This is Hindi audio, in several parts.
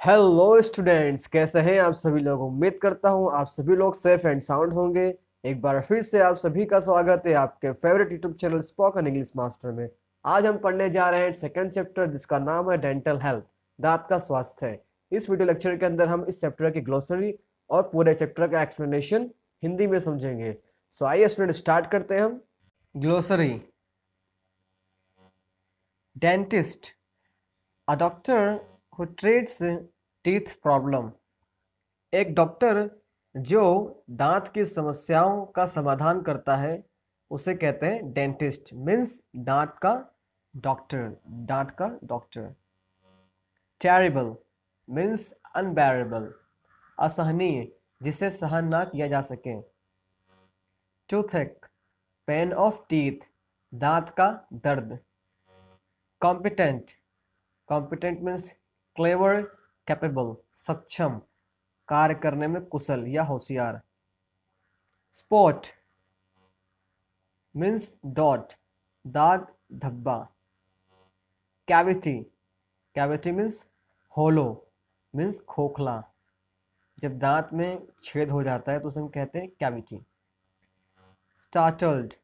हेलो स्टूडेंट्स, कैसे हैं आप सभी लोग। उम्मीद करता हूं आप सभी लोग सेफ एंड साउंड होंगे। एक बार फिर से आप सभी का स्वागत है आपके favourite YouTube channel spoken English master में। आज हम पढ़ने जा रहे हैं सेकंड चैप्टर जिसका नाम है डेंटल हेल्थ, दांत का स्वास्थ्य। इस वीडियो लेक्चर के अंदर हम इस चैप्टर की ग्लोसरी और पूरे चैप्टर का एक्सप्लेनेशन हिंदी में समझेंगे। सो आइए स्टूडेंट स्टार्ट करते हैं हम। Glossary. Dentist, a doctor who treats teeth problem। एक डॉक्टर जो दांत की समस्याओं का समाधान करता है उसे कहते हैं डेंटिस्ट। मीन्स दांत का डॉक्टर, दांत का डॉक्टर। टेरिबल मीन्स अनबेरेबल, असहनीय, जिसे सहन ना किया जा सके। टूथेक, पेन ऑफ टीथ, दांत का दर्द। Competent, competent means clever, capable, सक्षम, कार्य करने में कुशल या होशियार। स्पॉट मीन्स डॉट, दाग, धब्बा। कैविटी, कैविटी मीन्स होलो, मीन्स खोखला। जब दांत में छेद हो जाता है तो उसे हम कहते हैं कैविटी। स्टार्टल्ड,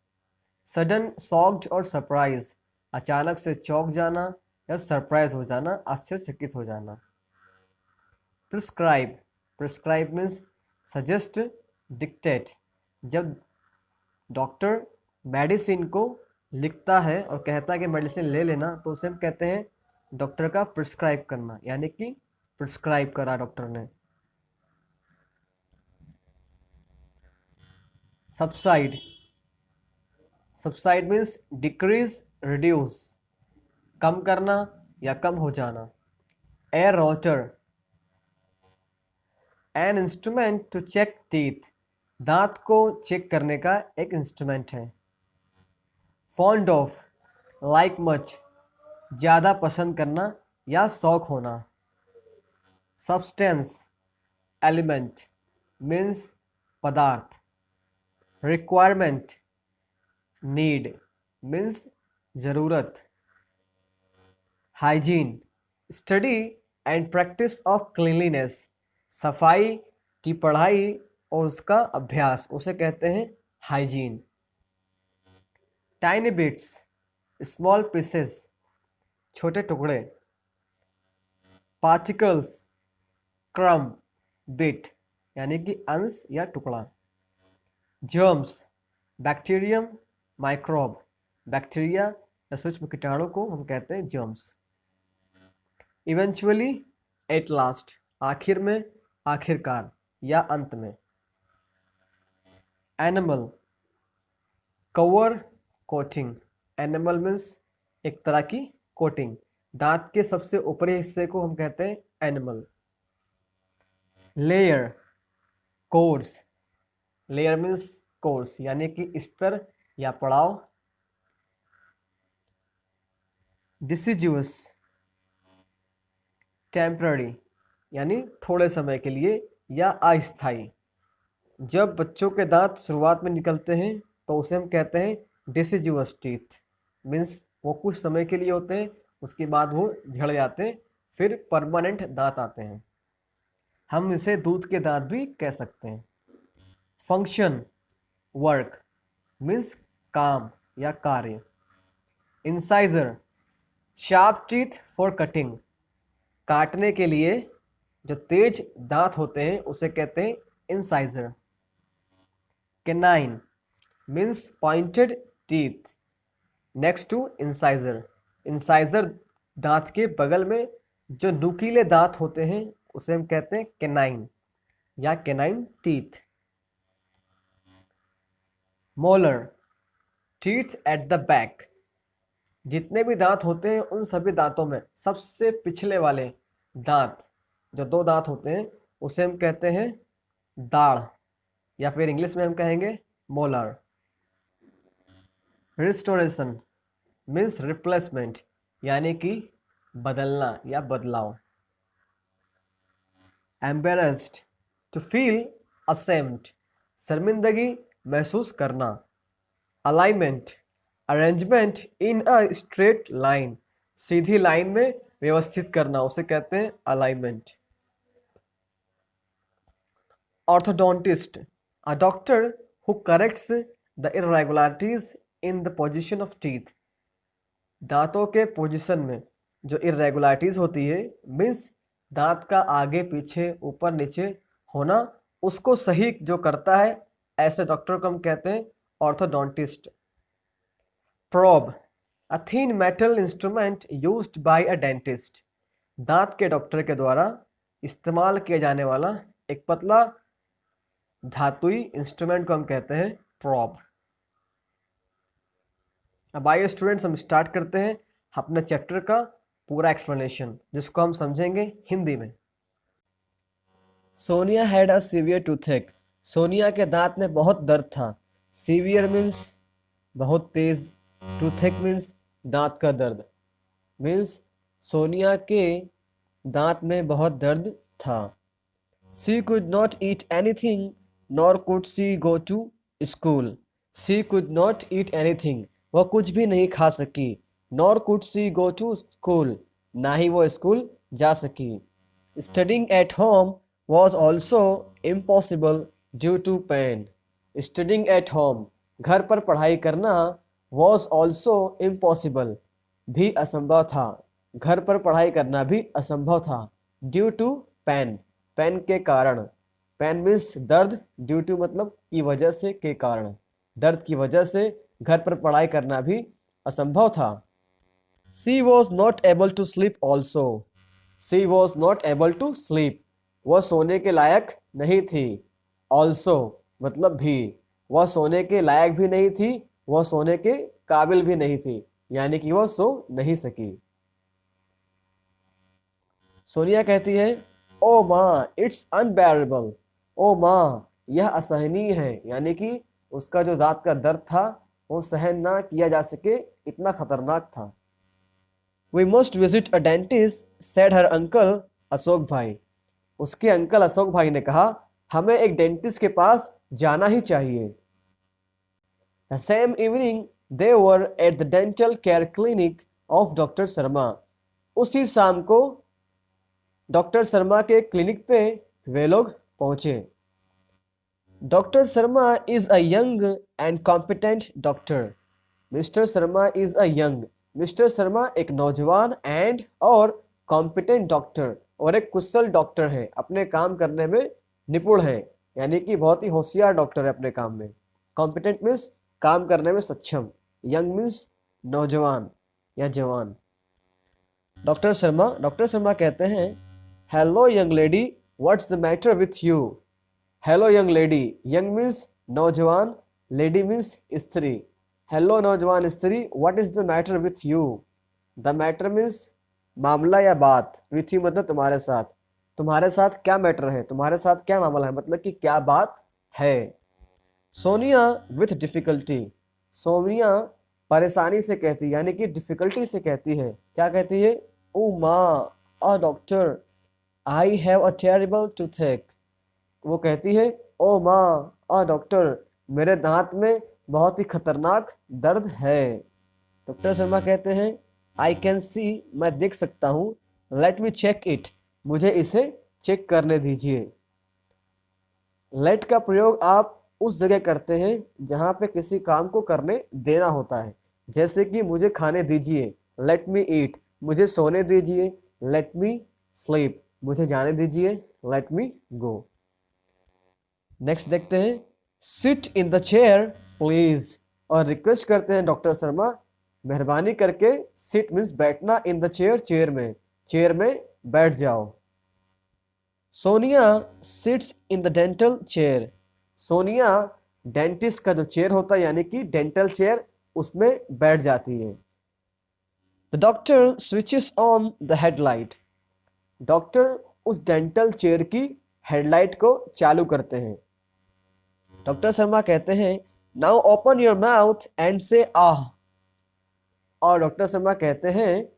सडन शॉक्ड और सरप्राइज, अचानक से चौंक जाना या सरप्राइज हो जाना, आश्चर्यचकित हो जाना। Prescribe, prescribe means suggest, dictate, जब डॉक्टर मेडिसिन को लिखता है और कहता है कि मेडिसिन ले लेना तो उसे हम कहते हैं डॉक्टर का प्रिस्क्राइब करना, यानी कि प्रिस्क्राइब करा डॉक्टर ने। Subside, subside means decrease, reduce, कम करना या कम हो जाना। Air rotor, an instrument to check teeth, दांत को चेक करने का एक इंस्ट्रूमेंट है। फॉन्ड ऑफ, लाइक मच, ज़्यादा पसंद करना या शौक होना। सब्सटेंस, एलिमेंट, मीन्स पदार्थ। रिक्वायरमेंट, नीड, मीन्स ज़रूरत। Hygiene, study and practice of cleanliness, सफाई की पढ़ाई और उसका अभ्यास, उसे कहते हैं hygiene. Tiny bits, small pieces, छोटे टुकड़े। पार्टिकल्स, क्रम, बिट, यानी कि अंश या टुकड़ा। जर्म्स, बैक्टीरियम, माइक्रोब, बैक्टीरिया या सूक्ष्म कीटाणु को हम कहते हैं जर्म्स। इवेंचुअली, एट लास्ट, आखिर में, आखिरकार या अंत में। Animal, cover, coating, animal means एक तरह की कोटिंग, दांत के सबसे ऊपरी हिस्से को हम कहते हैं animal. Layer, course, layer means course, यानी कि स्तर या पड़ाव। डिसिजुअस, टेम्पररी, यानी थोड़े समय के लिए या अस्थायी। जब बच्चों के दांत शुरुआत में निकलते हैं तो उसे हम कहते हैं डिसिजुअस टीथ। मीन्स वो कुछ समय के लिए होते हैं, उसके बाद वो झड़ जाते हैं, फिर परमानेंट दांत आते हैं। हम इसे दूध के दांत भी कह सकते हैं। फंक्शन, वर्क, मीन्स काम या कार्य। Incisor, sharp teeth for cutting, काटने के लिए जो तेज दांत होते हैं उसे कहते हैं incisor. Canine means pointed teeth next to incisor, incisor दांत के बगल में जो नुकीले दांत होते हैं उसे हम कहते हैं कैनाइन या canine teeth. Molar, teeth at the back, जितने भी दांत होते हैं उन सभी दांतों में सबसे पिछले वाले दांत, जो दो दांत होते हैं उसे हम कहते हैं दाढ़, या फिर इंग्लिश में हम कहेंगे मोलर। रिस्टोरेशन मीन्स रिप्लेसमेंट, यानी कि बदलना या बदलाव। एम्बेरस्ड, टू फील असेम्ड, शर्मिंदगी महसूस करना। Alignment, arrangement in a straight line, Sidhi line में व्यवस्थित करना, उसे कहते हैं alignment. orthodontist, a doctor who corrects the irregularities in the position of teeth. दांतों के पोजीशन में जो इरेगुलरिटीज होती है मीन्स दांत का आगे पीछे ऊपर नीचे होना, उसको सही जो करता है ऐसे डॉक्टर को हम कहते हैं orthodontist. Probe, a thin metal instrument used by a dentist, दांत के डॉक्टर के द्वारा इस्तेमाल किया जाने वाला एक पतला धातुई इंस्ट्रूमेंट को हम कहते हैं प्रोब। अब आइए स्टूडेंट्स हम स्टार्ट करते हैं अपने चैप्टर का पूरा एक्सप्लेनेशन, जिसको हम समझेंगे हिंदी में। Sonia had a severe toothache, Sonia के दांत में बहुत दर्द था। सीवियर मीन्स बहुत तेज, टूथेक मीन्स दांत का दर्द, मीन्स सोनिया के दांत में बहुत दर्द था। She could not eat anything nor could she go to school, she could not eat anything, वह कुछ भी नहीं खा सकी। Nor could she go to school, ना ही वो स्कूल जा सकी। Studying at home was also impossible due to pain, studying at home, घर पर पढ़ाई करना, वॉज ऑल्सो इम्पॉसिबल, भी असंभव था, घर पर पढ़ाई करना भी असंभव था। ड्यू टू पेन, पेन के कारण, पेन मीन्स दर्द, ड्यू टू मतलब की वजह से, के कारण, दर्द की वजह से घर पर पढ़ाई करना भी असंभव था। She was not able to sleep also, she was not able to sleep, वह सोने के लायक नहीं थी। ऑल्सो मतलब भी, वह सोने के लायक भी नहीं थी, वह सोने के काबिल भी नहीं थी, यानी कि वह सो नहीं सकी। सोनिया कहती है, ओ माँ इट्स अनबेरेबल, ओ माँ यह असहनीय है, यानी कि उसका जो दांत का दर्द था वो सहन ना किया जा सके, इतना खतरनाक था। We must visit a dentist said her uncle Ashok bhai, उसके अंकल अशोक भाई ने कहा हमें एक डेंटिस्ट के पास जाना ही चाहिए। The same evening they were at the dental care clinic of doctor Sharma, उसी शाम को डॉक्टर शर्मा के क्लिनिक पे वे लोग पहुंचे। Doctor Sharma is a young and competent doctor, mister Sharma is a young, mister Sharma एक नौजवान एंड और कॉम्पिटेंट डॉक्टर, और एक कुशल डॉक्टर है, अपने काम करने में निपुण है, यानी कि बहुत ही होशियार डॉक्टर है अपने काम में। कॉम्पिटेंट मीन्स काम करने में सक्षम, यंग मीन्स नौजवान या जवान। डॉक्टर शर्मा कहते हैं, hello young lady what's the matter with you, hello young lady, young means नौजवान, लेडी मीन्स स्त्री। हेलो नौजवान स्त्री, what is the matter with you, the matter means मामला या बात, विथ यू मतलब तुम्हारे साथ, तुम्हारे साथ क्या मैटर है, तुम्हारे साथ क्या मामला है, मतलब कि क्या बात है। सोनिया विथ डिफिकल्टी, सोनिया परेशानी से कहती, यानी कि डिफिकल्टी से कहती है, क्या कहती है, ओ माँ a doctor I have a terrible toothache, वो कहती है ओ माँ अ डॉक्टर मेरे दांत में बहुत ही खतरनाक दर्द है। डॉक्टर शर्मा कहते हैं, आई कैन सी, मैं देख सकता हूँ, लेट मी चेक इट, मुझे इसे चेक करने दीजिए। लेट का प्रयोग आप उस जगह करते हैं जहाँ पे किसी काम को करने देना होता है, जैसे कि मुझे खाने दीजिए, लेट मी ईट, मुझे सोने दीजिए, लेट मी स्लीप, मुझे जाने दीजिए, लेट मी गो। नेक्स्ट देखते हैं, sit in the chair please, और रिक्वेस्ट करते हैं डॉक्टर शर्मा मेहरबानी करके, सिट मीन्स बैठना, इन द चेयर चेयर में बैठ जाओ। Sonia sits in the dental chair, Sonia dentist का जो चेयर होता है यानी कि डेंटल चेयर, उसमें बैठ जाती है। The doctor switches on the headlight, doctor उस डेंटल चेयर की हेडलाइट को चालू करते हैं। डॉक्टर शर्मा कहते हैं, now open your mouth and से आह, और डॉक्टर शर्मा कहते हैं,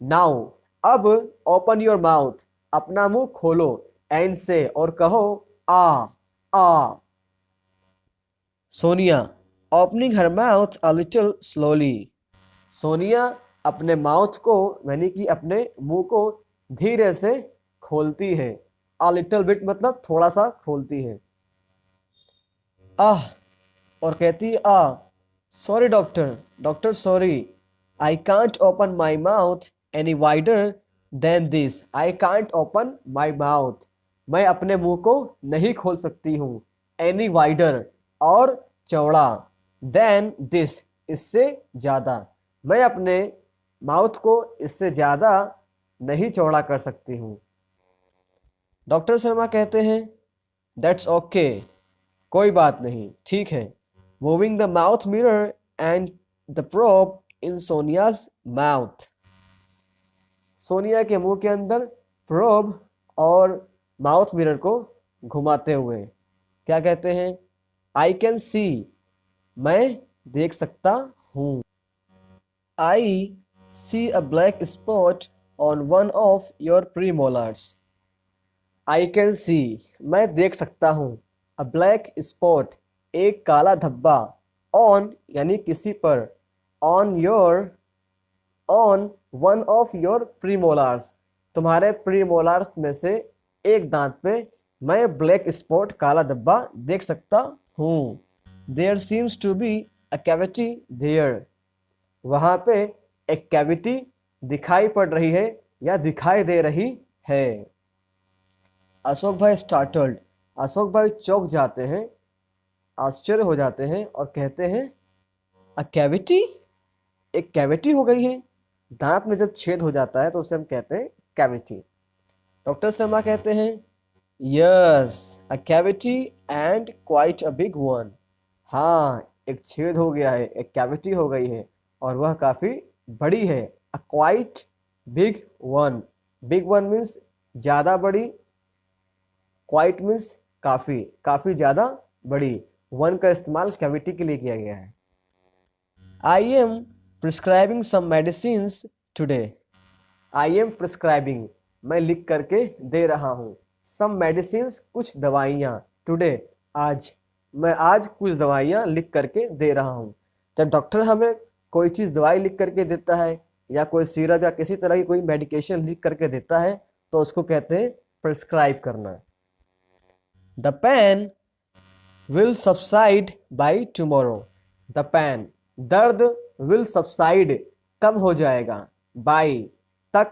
नाउ अब ओपन योर माउथ, अपना मुंह खोलो, एंड से और कहो आ आ। Sonia opening her mouth a little slowly, Sonia अपने माउथ को यानी कि अपने मुंह को धीरे से खोलती है। अ लिटिल बिट मतलब थोड़ा सा खोलती है। आह, और कहती है आ, sorry doctor, doctor sorry, I can't open my mouth any wider than this, I can't open my mouth, मैं अपने मुंह को नहीं खोल सकती हूँ, एनी वाइडर, और चौड़ा, देन दिस, इससे ज़्यादा, मैं अपने माउथ को इससे ज़्यादा नहीं चौड़ा कर सकती हूँ। डॉक्टर शर्मा कहते हैं दैट्स ओके, कोई बात नहीं, ठीक है। Moving the mouth mirror and the probe in सोनियाज mouth, Sonia के मुंह के अंदर प्रोब और माउथ मिरर को घुमाते हुए क्या कहते हैं, आई कैन सी, मैं देख सकता हूँ, I see a black spot on one of your premolars, I can see, मैं देख सकता हूँ, अ ब्लैक स्पॉट, एक काला धब्बा, ऑन यानी किसी पर, on your, on one of your premolars, तुम्हारे प्रीमोलार्स में से एक दांत पे मैं ब्लैक स्पॉट, काला धब्बा देख सकता हूँ। There seems to be a cavity there, वहाँ पे एक कैविटी दिखाई पड़ रही है या दिखाई दे रही है। अशोक भाई स्टार्टल्ड, अशोक भाई चौंक जाते हैं, आश्चर्य हो जाते हैं और कहते हैं अ कैविटी, एक कैविटी हो गई है, दांत में जब छेद हो जाता है तो उसे हम कहते हैं कैविटी। डॉक्टर शर्मा कहते हैं yes a cavity and quite a big one, हाँ एक छेद हो गया है, एक कैविटी हो गई है और वह काफ़ी बड़ी है। A quite big one, big one means ज़्यादा बड़ी, क्वाइट मीन्स काफ़ी, काफ़ी ज़्यादा बड़ी, वन का इस्तेमाल कैविटी के लिए किया गया है। I am prescribing some medicines today, I am prescribing, मैं लिख करके दे रहा हूँ, सम मेडिसिन्स, कुछ दवाइयाँ, टुडे, आज, मैं आज कुछ दवाइयाँ लिख करके दे रहा हूँ। जब डॉक्टर हमें कोई चीज़ दवाई लिख करके देता है या कोई सिरप या किसी तरह की कोई मेडिकेशन लिख करके देता है तो उसको कहते हैं प्रिस्क्राइब करना। The pain will subside by tomorrow, the pain, दर्द, विल सबसाइड, कम हो जाएगा, बाई, तक,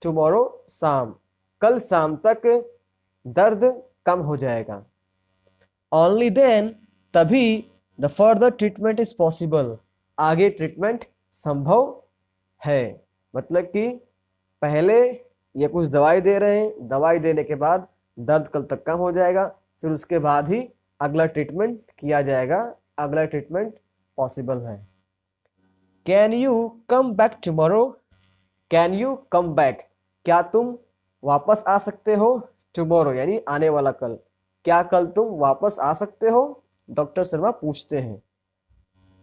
टुमारो, शाम, कल शाम तक दर्द कम हो जाएगा। ओनली देन, तभी, the further treatment is possible, आगे ट्रीटमेंट संभव है, मतलब कि पहले ये कुछ दवाई दे रहे हैं, दवाई देने के बाद दर्द कल तक कम हो जाएगा, फिर उसके बाद ही अगला ट्रीटमेंट किया जाएगा, अगला ट्रीटमेंट पॉसिबल है। Can you come back tomorrow, can you come back, क्या तुम वापस आ सकते हो, टुमारो यानी आने वाला कल, क्या कल तुम वापस आ सकते हो, डॉक्टर शर्मा पूछते हैं।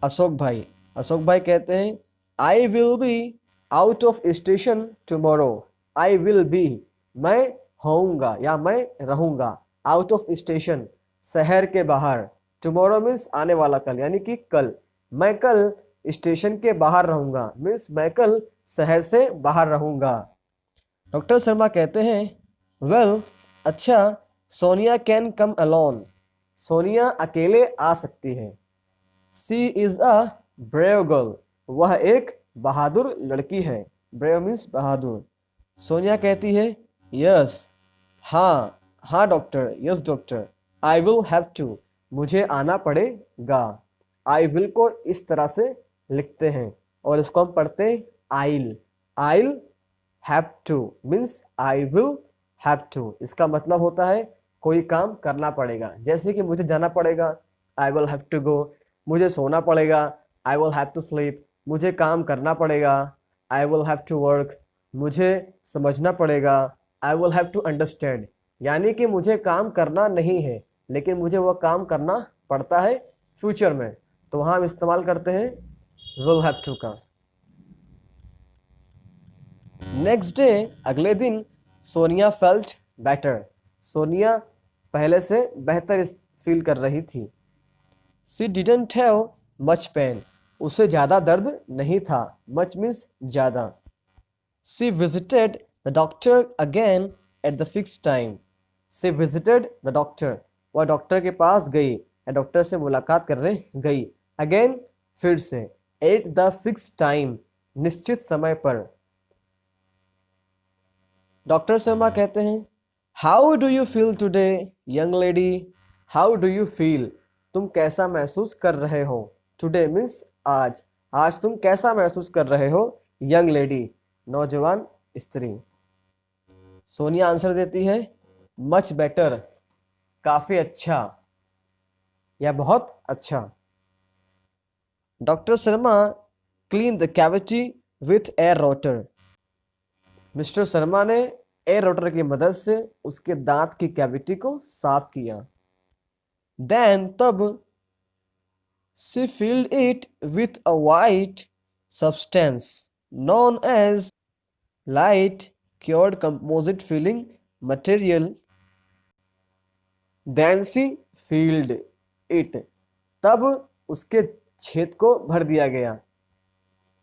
अशोक भाई कहते हैं I will be out of station tomorrow, I will be, मैं होऊंगा या मैं रहूंगा, आउट ऑफ स्टेशन, शहर के बाहर, टुमारो मीन्स आने वाला कल यानी कि कल, मैं कल स्टेशन के बाहर रहूंगा मीन्स मैं कल शहर से बाहर रहूंगा। डॉक्टर शर्मा कहते हैं वेल, अच्छा, Sonia can come alone, Sonia अकेले आ सकती है, सी इज अ ब्रेव गर्ल, वह एक बहादुर लड़की है, ब्रेव मीन्स बहादुर। सोनिया कहती है यस, हाँ हाँ doctor, yes doctor, I will have to, मुझे आना पड़ेगा। आई विल को इस तरह से लिखते हैं और इसको हम पढ़ते हैं I'll, I'll have to means I will have to, इसका मतलब होता है कोई काम करना पड़ेगा, जैसे कि मुझे जाना पड़ेगा, I will have to go, मुझे सोना पड़ेगा, I will have to sleep, मुझे काम करना पड़ेगा, I will have to work, मुझे समझना पड़ेगा, I will have to understand, यानी कि मुझे काम करना नहीं है लेकिन मुझे वह काम करना पड़ता है फ्यूचर में, तो वहाँ हम इस्तेमाल करते हैं विल हैव टू का। नेक्स्ट डे, अगले दिन, सोनिया फेल्ट बेटर, सोनिया पहले से बेहतर फील कर रही थी। She didn't have much pain, उसे ज़्यादा दर्द नहीं था, मच मीन्स ज़्यादा। She visited the doctor again at the fix time, she visited the doctor, वह डॉक्टर के पास गई डॉक्टर से मुलाकात करने गई। अगेन, फिर से, एट द फिक्स टाइम, निश्चित समय पर। डॉक्टर शर्मा कहते हैं, how do you feel today young lady? How do you feel, तुम कैसा महसूस कर रहे हो? टुडे मीन्स आज, आज तुम कैसा महसूस कर रहे हो? यंग लेडी, नौजवान स्त्री। सोनिया आंसर देती है, मच बेटर, काफी अच्छा या बहुत अच्छा। Doctor Sharma clean the cavity with air rotor. Mister Sharma ने एयर रोटर की मदद से उसके दांत की कैविटी को साफ किया। देन, तब, she filled it with a white substance known as light cured composite filling material. Then she filled it, तब उसके छेद को भर दिया गया।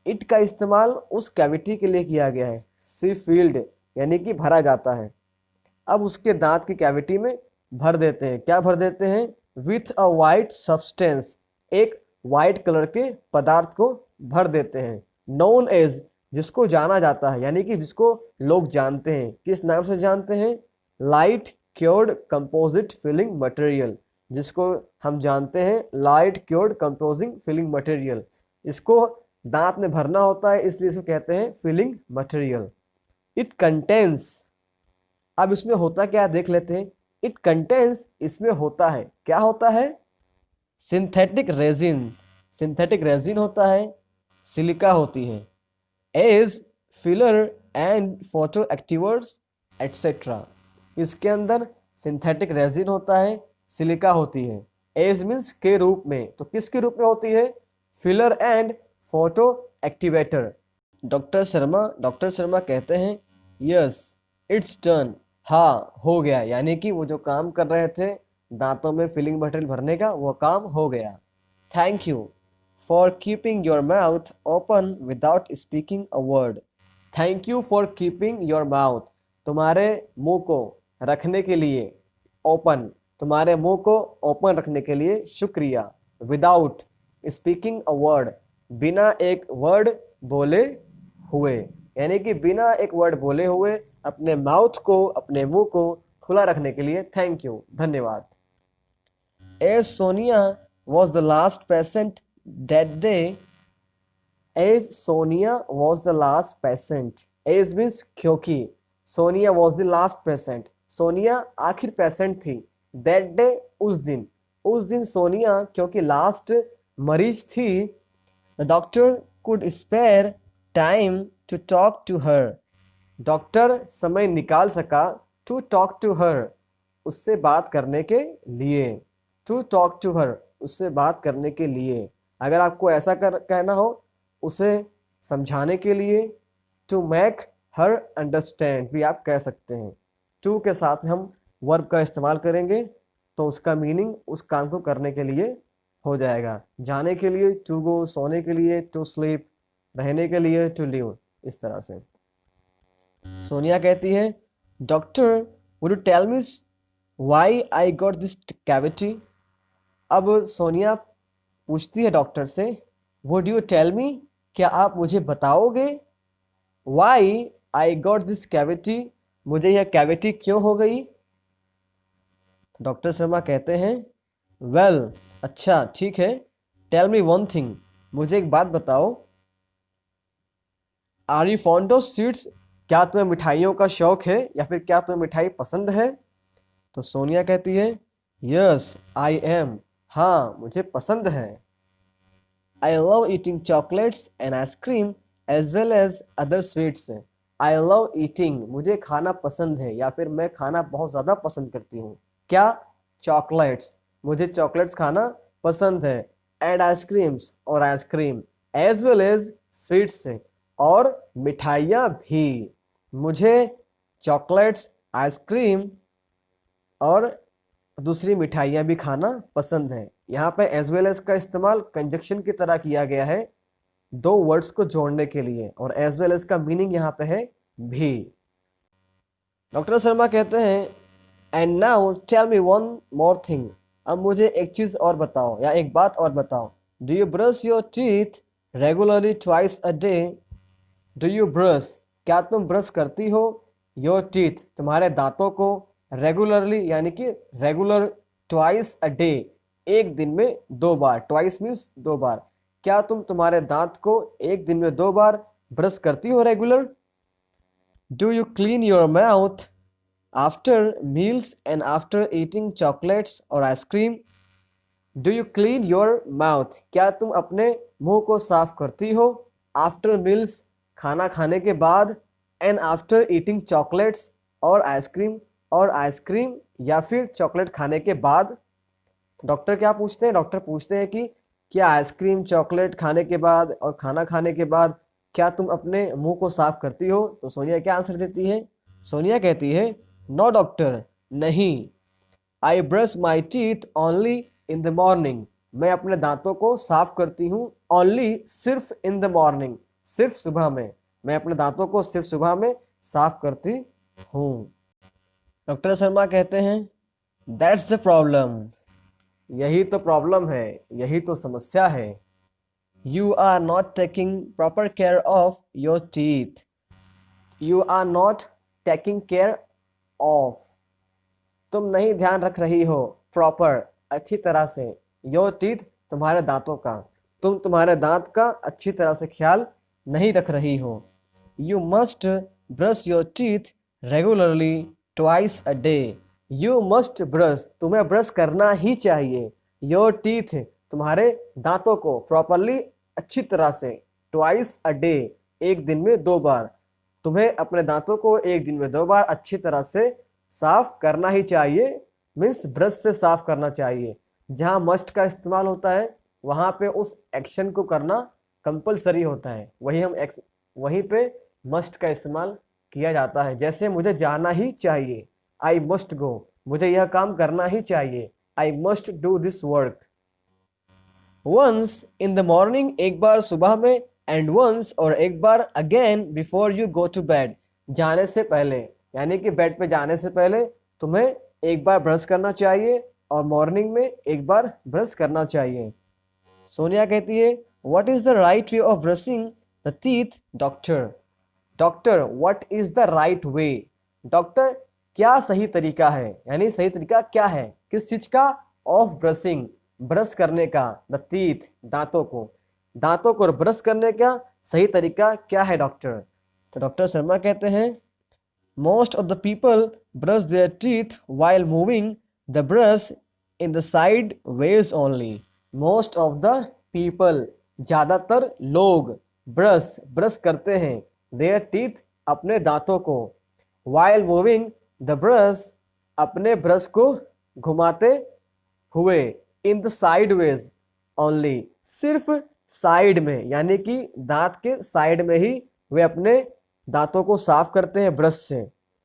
इट का इस्तेमाल उस कैविटी के लिए किया गया है। सी फील्ड यानी कि भरा जाता है। अब उसके दांत की कैविटी में भर देते हैं। क्या भर देते हैं? विथ अ वाइट सब्सटेंस, एक वाइट कलर के पदार्थ को भर देते हैं। नोन एज, जिसको जाना जाता है, यानी कि जिसको लोग जानते हैं। किस नाम से जानते हैं? Light cured composite filling material, जिसको हम जानते हैं light cured composing filling material. इसको दांत में भरना होता है, इसलिए इसको कहते हैं फिलिंग मटेरियल। इट कंटेन्स, अब इसमें होता क्या है देख लेते हैं। इट कंटेन्स, इसमें होता है, क्या होता है? सिंथेटिक रेजिन, सिंथेटिक रेजिन होता है, सिलिका होती है, as filler and photo activators etcetera. इसके अंदर सिंथेटिक रेजिन होता है, सिलिका होती है। एज मीन्स के रूप में, तो किसके रूप में होती है? Filler and photo activator. Doctor Sharma कहते हैं, यस इट्स डन, हाँ हो गया, यानी कि वो जो काम कर रहे थे दांतों में फिलिंग मटेरियल भरने का, वो काम हो गया। Thank you for keeping your mouth open without speaking a word. Thank you for keeping your mouth, तुम्हारे मुंह को रखने के लिए, ओपन, तुम्हारे मुंह को ओपन रखने के लिए शुक्रिया। विदाउट स्पीकिंग अ वर्ड, बिना एक वर्ड बोले हुए, यानी कि बिना एक वर्ड बोले हुए अपने माउथ को, अपने मुंह को खुला रखने के लिए थैंक यू, धन्यवाद। As Sonia was the last patient that day, as Sonia was the last patient, as means क्योंकि, Sonia was the last patient, Sonia आखिर पेशेंट थी। दैट डे, उस दिन सोनिया क्योंकि लास्ट मरीज थी। The doctor could spare time to talk to her, doctor समय निकाल सका टू टॉक टू हर, उससे बात करने के लिए। टू टॉक टू हर, उससे बात करने के लिए। अगर आपको ऐसा कहना हो, उसे समझाने के लिए, टू मेक हर अंडरस्टैंड भी आप कह सकते हैं। टू के साथ में हम वर्ब का इस्तेमाल करेंगे तो उसका मीनिंग उस काम को करने के लिए हो जाएगा। जाने के लिए टू गो, सोने के लिए टू स्लीप, रहने के लिए टू लिव, इस तरह से। सोनिया कहती है, doctor would you tell me why I got this cavity. अब सोनिया पूछती है डॉक्टर से, वुड यू टेल मी, क्या आप मुझे बताओगे, why I got this cavity, मुझे यह कैविटी क्यों हो गई। डॉक्टर शर्मा कहते हैं, वेल, अच्छा ठीक है, टेल मी वन थिंग, मुझे एक बात बताओ, are you fond of sweets, क्या तुम्हें मिठाइयों का शौक है या फिर क्या तुम्हें मिठाई पसंद है। तो सोनिया कहती है, यस आई एम, हाँ मुझे पसंद है। I love eating chocolates and ice cream as well as other sweets. I love eating, मुझे खाना पसंद है या फिर मैं खाना बहुत ज़्यादा पसंद करती हूँ। क्या? चॉकलेट्स, मुझे चॉकलेट्स खाना पसंद है। एंड आइसक्रीम्स, और ice cream. As well as sweets, और मिठाइयाँ भी। मुझे चॉकलेट्स, आइसक्रीम और दूसरी मिठाइयाँ भी खाना पसंद है। यहाँ पे एज वेल एज का इस्तेमाल कंजक्शन की तरह किया गया है, दो वर्ड्स को जोड़ने के लिए, और एज वेल एज का मीनिंग यहाँ पे है भी। डॉक्टर शर्मा कहते हैं, and now tell me one more thing, अब मुझे एक चीज और बताओ या एक बात और बताओ, do you brush your teeth regularly twice a day? Do you brush, क्या तुम ब्रश करती हो, योर टीथ, तुम्हारे दांतों को, रेगुलरली यानी कि रेगुलर, ट्वाइस अ डे, एक दिन में 2 बार, ट्वाइस मीन्स 2 बार, क्या तुम तुम्हारे दांत को एक दिन में 2 बार ब्रश करती हो regular? Do you clean your mouth after meals and after eating chocolates और ice cream? Do you clean your mouth, क्या तुम अपने मुंह को साफ करती हो, आफ्टर मील्स, खाना खाने के बाद, एंड आफ्टर ईटिंग चॉकलेट्स, और आइसक्रीम या फिर चॉकलेट खाने के बाद? डॉक्टर क्या पूछते हैं, डॉक्टर पूछते हैं कि क्या आइसक्रीम चॉकलेट खाने के बाद और खाना खाने के बाद क्या तुम अपने मुंह को साफ करती हो? तो सोनिया क्या आंसर देती है? सोनिया कहती है नो डॉक्टर, नहीं। I brush my teeth only in the morning, मैं अपने दांतों को साफ करती हूँ ओनली, सिर्फ, इन द मॉर्निंग, सिर्फ सुबह में, मैं अपने दांतों को सिर्फ सुबह में साफ करती हूँ। डॉक्टर शर्मा कहते हैं दैट्स द प्रॉब्लम, यही तो प्रॉब्लम है, यही तो समस्या है। You are not taking proper care of your teeth, you are not taking care of, तुम नहीं ध्यान रख रही हो, प्रॉपर, अच्छी तरह से, योर टीथ, तुम्हारे दांतों का, तुम तुम्हारे दांत का अच्छी तरह से ख्याल नहीं रख रही हो। You must brush your teeth regularly twice a day, you must brush, तुम्हें ब्रश करना ही चाहिए, योर टीथ, तुम्हारे दांतों को, प्रॉपरली, अच्छी तरह से, ट्वाइस अ डे, एक दिन में 2 बार, तुम्हें अपने दांतों को एक दिन में 2 बार अच्छी तरह से साफ करना ही चाहिए, मीन्स ब्रश से साफ करना चाहिए। जहाँ मस्ट का इस्तेमाल होता है वहाँ पे उस एक्शन को करना कंपलसरी होता है, वहीं पे मस्ट का इस्तेमाल किया जाता है। जैसे मुझे जाना ही चाहिए, आई मस्ट गो, मुझे यह काम करना ही चाहिए, I must do this work. Once in the morning, एक बार सुबह में, एंड वंस, और एक बार again before you go to bed, जाने से पहले, यानी कि बेड पे जाने से पहले तुम्हें एक बार ब्रश करना चाहिए और मॉर्निंग में एक बार ब्रश करना चाहिए। सोनिया कहती है what is the right way of brushing the teeth doctor? Doctor what is the right way, doctor क्या सही तरीका है, यानी सही तरीका क्या है, किस चीज का, ऑफ ब्रशिंग, ब्रश करने का, द टीथ, दांतों को ब्रश करने का सही तरीका क्या है डॉक्टर? तो डॉक्टर शर्मा कहते हैं most of the people brush their teeth while moving the brush in the side ways only. most of the people, ज़्यादातर लोग, ब्रश करते हैं, their teeth, अपने दांतों को, while moving the brush, अपने ब्रश को घुमाते हुए, in the side ways only, सिर्फ साइड में, यानी कि दांत के साइड में ही वे अपने दांतों को साफ करते हैं ब्रश से,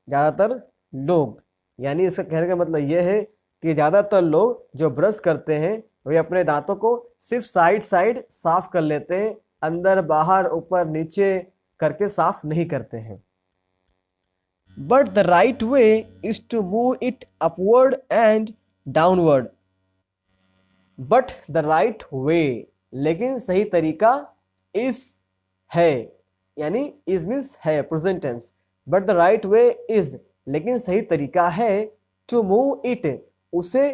ज़्यादातर लोग। यानी इसका कहने का मतलब यह है कि ज़्यादातर लोग जो ब्रश करते हैं वे अपने दांतों को सिर्फ साइड साफ कर लेते हैं, अंदर बाहर ऊपर नीचे करके साफ नहीं करते हैं। But the right way is to move it upward and downward. But the right way, लेकिन सही तरीका, इज, है, यानी इज मीन्स है, present tense, but the right way is, लेकिन सही तरीका है, टू मूव इट, उसे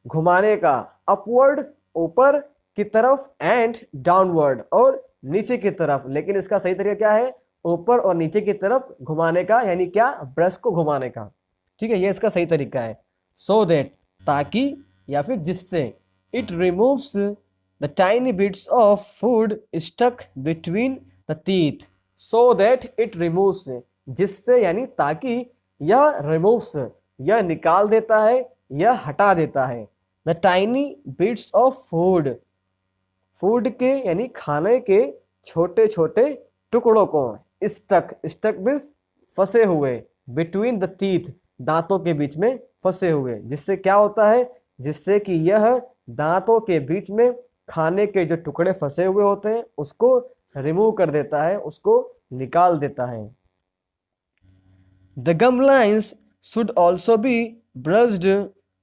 घुमाने का, अपवर्ड, ऊपर की तरफ, एंड डाउनवर्ड, और नीचे की तरफ, लेकिन इसका सही तरीका क्या है, ऊपर और नीचे की तरफ घुमाने का, यानी क्या, ब्रश को घुमाने का। ठीक है, ये इसका सही तरीका है। सो दैट, ताकि या फिर जिससे, it removes the tiny bits of food stuck between the teeth, so that it removes, जिससे यानी ताकि, यह रिमूव्स, यह निकाल देता है, यह हटा देता है, the tiny bits of food, food के यानी खाने के छोटे छोटे टुकड़ों को, स्टक मीन्स फंसे हुए, बिटवीन द टीथ, दांतों के बीच में फंसे हुए, जिससे क्या होता है, जिससे कि यह दांतों के बीच में खाने के जो टुकड़े फंसे हुए होते हैं उसको रिमूव कर देता है, उसको निकाल देता है। The gum lines should also be brushed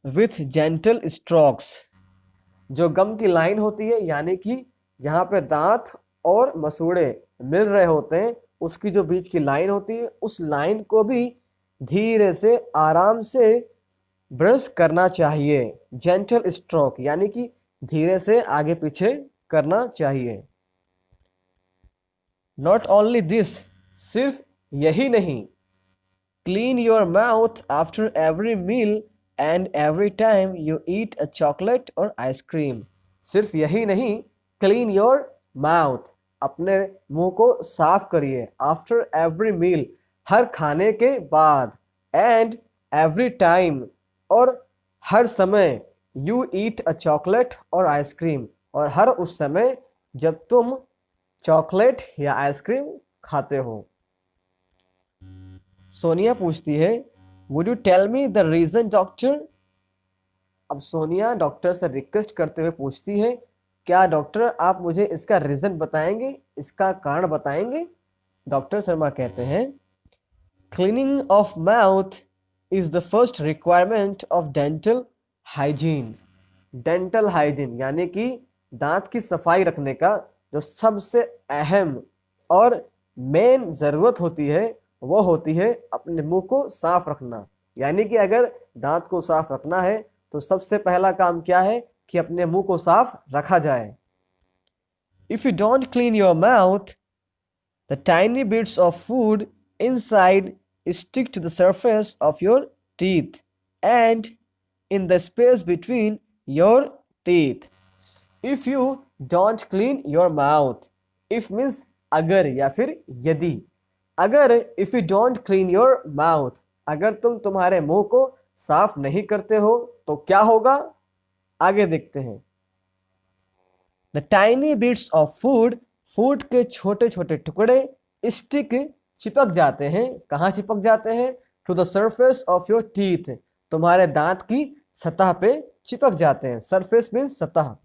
with gentle strokes. जो गम की लाइन होती है, यानी कि जहाँ पे दांत और मसूड़े मिल रहे होते हैं, उसकी जो बीच की लाइन होती है, उस लाइन को भी धीरे से आराम से ब्रश करना चाहिए। जेंटल स्ट्रोक यानी कि धीरे से आगे पीछे करना चाहिए। नॉट ओनली दिस, सिर्फ यही नहीं, clean your mouth after every meal and every time you eat a chocolate और आइसक्रीम। सिर्फ यही नहीं, क्लीन योर माउथ, अपने मुंह को साफ करिए, आफ्टर एवरी मील, हर खाने के बाद, एंड एवरी टाइम, और हर समय, यू ईट अ चॉकलेट और आइसक्रीम, और हर उस समय जब तुम चॉकलेट या आइसक्रीम खाते हो। सोनिया पूछती है, would you tell me the reason doctor. अब सोनिया डॉक्टर से रिक्वेस्ट करते हुए पूछती है, क्या डॉक्टर आप मुझे इसका रीजन बताएंगे, इसका कारण बताएंगे। डॉक्टर शर्मा कहते हैं, cleaning of mouth is the first requirement of dental hygiene. Dental hygiene यानी कि दांत की सफाई रखने का जो सबसे अहम और मेन ज़रूरत होती है, वो होती है अपने मुंह को साफ रखना। यानी कि अगर दांत को साफ रखना है तो सबसे पहला काम क्या है कि अपने मुंह को साफ रखा जाए। If you don't clean your mouth, the tiny bits of food inside stick to the surface of your teeth and in the space between your teeth. If you don't clean your mouth, if means अगर या फिर यदि, अगर if you don't clean your mouth, अगर तुम तुम्हारे मुंह को साफ नहीं करते हो तो क्या होगा, आगे देखते हैं। The tiny bits of food, food के छोटे छोटे टुकड़े, स्टिक चिपक जाते हैं, कहाँ चिपक जाते हैं, to the surface of your teeth, तुम्हारे दांत की सतह पे चिपक जाते हैं। सरफेस मीन्स सतह।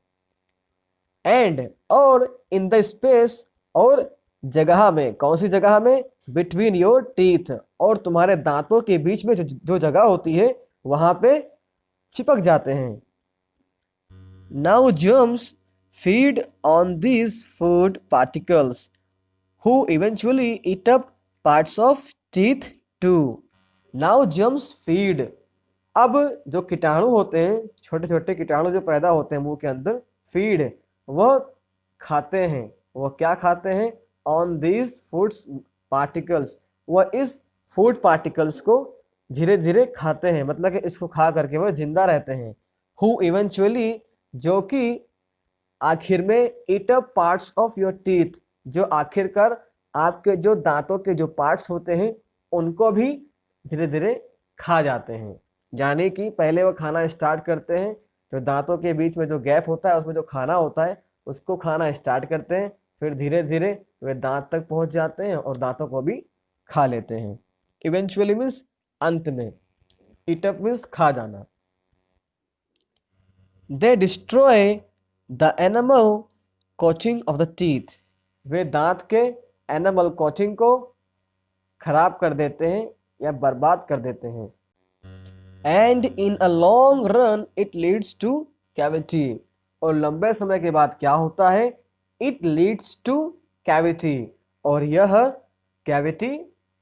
एंड, और इन द स्पेस, और जगह में, कौन सी जगह में, बिटवीन योर टीथ, और तुम्हारे दांतों के बीच में जो जगह होती है वहां पे चिपक जाते हैं। Now germs feed on these food particles who eventually eat up parts of teeth too. Now germs feed. अब जो कीटाणु होते हैं, छोटे छोटे कीटाणु जो पैदा होते हैं मुंह के अंदर, फीड, वह खाते हैं। वह क्या खाते हैं, ऑन दीज फूड्स पार्टिकल्स, वह इस फूड पार्टिकल्स को धीरे धीरे खाते हैं, मतलब कि इसको खा करके वह जिंदा रहते हैं। हु इवेंचुअली, जो कि आखिर में, ईट up parts of your teeth, जो आखिरकार आपके जो दांतों के जो पार्ट्स होते हैं उनको भी धीरे धीरे खा जाते हैं। यानी कि पहले वो खाना स्टार्ट करते हैं, जो दांतों के बीच में जो गैप होता है उसमें जो खाना होता है उसको खाना स्टार्ट करते हैं, फिर धीरे धीरे वे दांत तक पहुंच जाते हैं और दांतों को भी खा लेते हैं। इवेंचुअली मीन्स अंत में, ईट अप मीन्स खा जाना। They destroy the enamel coating of the teeth, वे दांत के एनिमल कोटिंग को खराब कर देते हैं या बर्बाद कर देते हैं। And in a long run it leads two cavity, और लंबे समय के बाद क्या होता है, इट लीड्स टू कैविटी, और यह कैविटी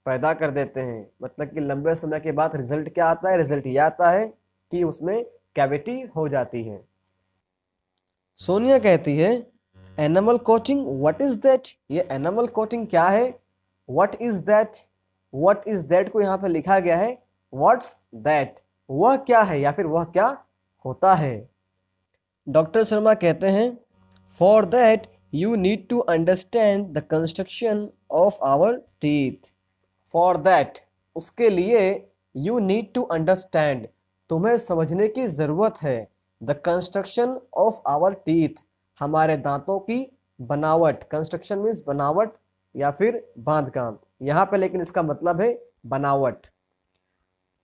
पैदा कर देते हैं। मतलब कि लंबे समय के बाद रिजल्ट क्या आता है, रिजल्ट यह आता है कि उसमें कैविटी हो जाती है। सोनिया कहती है, animal coating what is that, ये एनिमल कोटिंग क्या है, what is that, what is that को यहाँ पे लिखा गया है, व्हाट्स दैट, वह क्या है या फिर वह क्या होता है। डॉक्टर शर्मा कहते हैं, for that you need to understand the construction of our teeth. For that, उसके लिए, यू नीड टू अंडरस्टैंड, तुम्हें समझने की ज़रूरत है, the construction of our teeth, हमारे दांतों की बनावट। कंस्ट्रक्शन मीन्स बनावट या फिर बांधकाम, यहाँ पे लेकिन इसका मतलब है बनावट।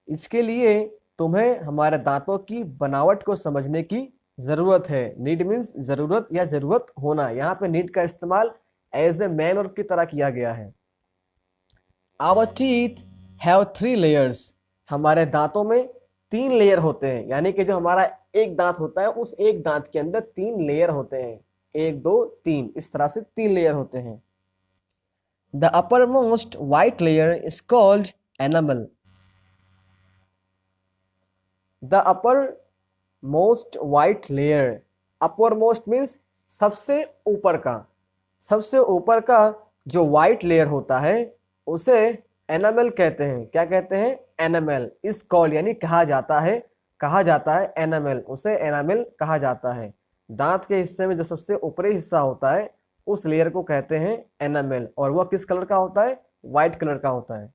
इसके लिए तुम्हें हमारे दांतों की बनावट को समझने की ज़रूरत है। नीड मीन्स ज़रूरत या ज़रूरत होना, यहाँ पे नीड का इस्तेमाल एज ए मैन वर्ब की तरह किया गया है। आवर टीथ हैव 3 लेयर्स, हमारे दांतों में 3 लेयर होते हैं, यानी कि जो हमारा एक दांत होता है उस एक दांत के अंदर 3 लेयर होते हैं, 1 2 3, इस तरह से 3 लेयर होते हैं। The upper most white layer is called enamel. The upper most white layer, upper most means सबसे ऊपर का, सबसे ऊपर का जो वाइट लेयर होता है उसे एनामल कहते हैं। क्या कहते हैं? एनामल। इस कॉल यानी कहा जाता है, कहा जाता है एनामल, उसे एनामल कहा जाता है। दांत के हिस्से में जो सबसे ऊपरी हिस्सा होता है उस लेयर को कहते हैं एनामल, और वह किस कलर का होता है? वाइट कलर का होता है।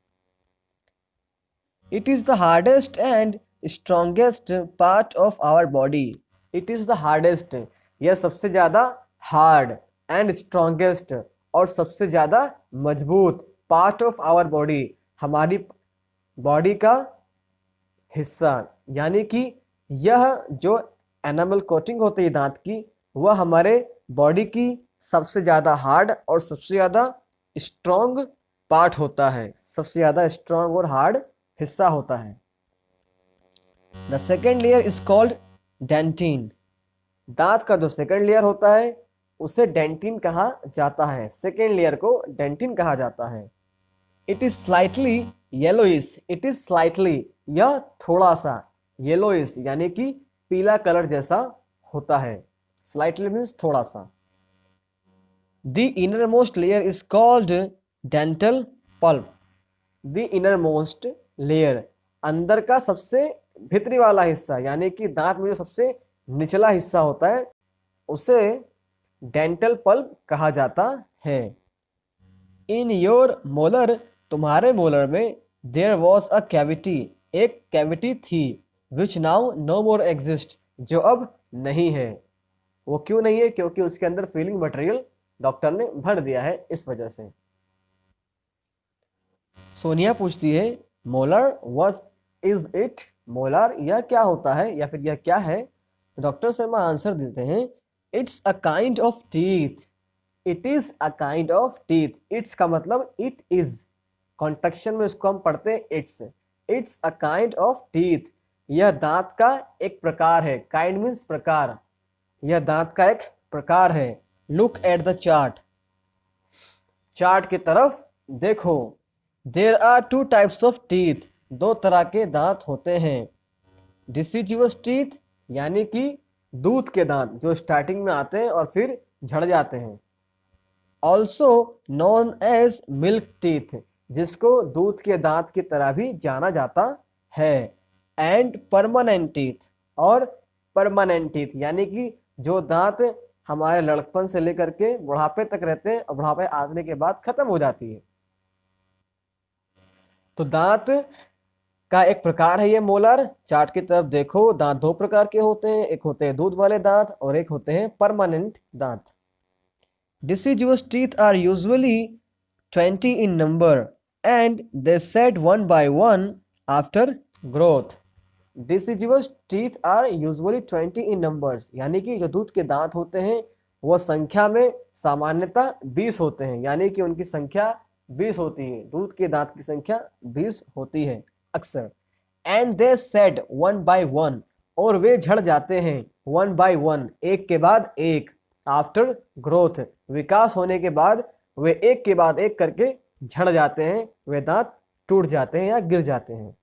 It is the hardest and strongest part of our body. It is the hardest, यह सबसे ज्यादा हार्ड, एंड स्ट्रॉन्गेस्ट, और सबसे ज्यादा मजबूत, पार्ट ऑफ आवर बॉडी, हमारी बॉडी का हिस्सा, यानी कि यह जो एनामल कोटिंग होती है दांत की, वह हमारे बॉडी की सबसे ज़्यादा हार्ड और सबसे ज़्यादा स्ट्रॉन्ग पार्ट होता है, सबसे ज़्यादा स्ट्रॉन्ग और हार्ड हिस्सा होता है। The second layer is called dentine. दांत का जो सेकेंड लेयर होता है उसे डेंटिन कहा जाता है। सेकेंड लेयर को डेंटिन कहा जाता है। It is slightly yellowish. It is slightly, यह थोड़ा सा, येलोइश यानी कि पीला कलर जैसा होता है। स्लाइटली मीन्स थोड़ा सा। The inner most layer is called dental pulp. The inner most layer, अंदर का सबसे भीतरी वाला हिस्सा, यानी कि दांत में जो सबसे निचला हिस्सा होता है उसे डेंटल पल्प कहा जाता है। इन योर मोलर, तुम्हारे मोलर में, देयर वॉज अ कैविटी, एक कैविटी थी, which now no more exist, जो अब नहीं है। वो क्यों नहीं है? क्योंकि उसके अंदर फिलिंग मटेरियल डॉक्टर ने भर दिया है, इस वजह से। सोनिया पूछती है molar was is it, molar यह क्या होता है या फिर यह क्या है? डॉक्टर शर्मा आंसर देते हैं it's a kind of teeth. It is a kind of teeth. It's का मतलब इट इज, कॉन्ट्रैक्शन में इसको हम पढ़ते हैं it's. It's a kind of teeth, यह दांत का एक प्रकार है। काइंड मीन्स प्रकार, यह दांत का एक प्रकार है। Look at the chart, chart की तरफ देखो। There are 2 types of teeth, 2 तरह के दांत होते हैं। डिसिजुअस टीथ यानी कि दूध के दांत, जो स्टार्टिंग में आते हैं और फिर झड़ जाते हैं। Also known as milk teeth, जिसको दूध के दांत की तरह भी जाना जाता है। एंड परमानेंट टीथ, और परमानेंट टीथ यानी कि जो दांत हमारे लड़कपन से लेकर के बुढ़ापे तक रहते हैं और बुढ़ापे आने के बाद खत्म हो जाती है। तो दांत का एक प्रकार है ये मोलर। चार्ट की तरफ देखो, दांत 2 प्रकार के होते हैं, एक होते हैं दूध वाले दांत और एक होते हैं परमानेंट दांत। Deciduous teeth are usually 20 in number and they shed one by one after growth. Deciduous teeth are usually 20 in numbers, यानी कि जो दूध के दांत होते हैं वो संख्या में सामान्यतः 20 होते हैं, यानी कि उनकी संख्या 20 होती है। दूध के दांत की संख्या 20 होती है अक्सर। And they shed one by one, और वे झड़ जाते हैं one by one, एक के बाद एक। आफ्टर ग्रोथ, विकास होने के बाद वे एक के बाद एक करके झड़ जाते हैं, वे दांत टूट जाते हैं या गिर जाते हैं।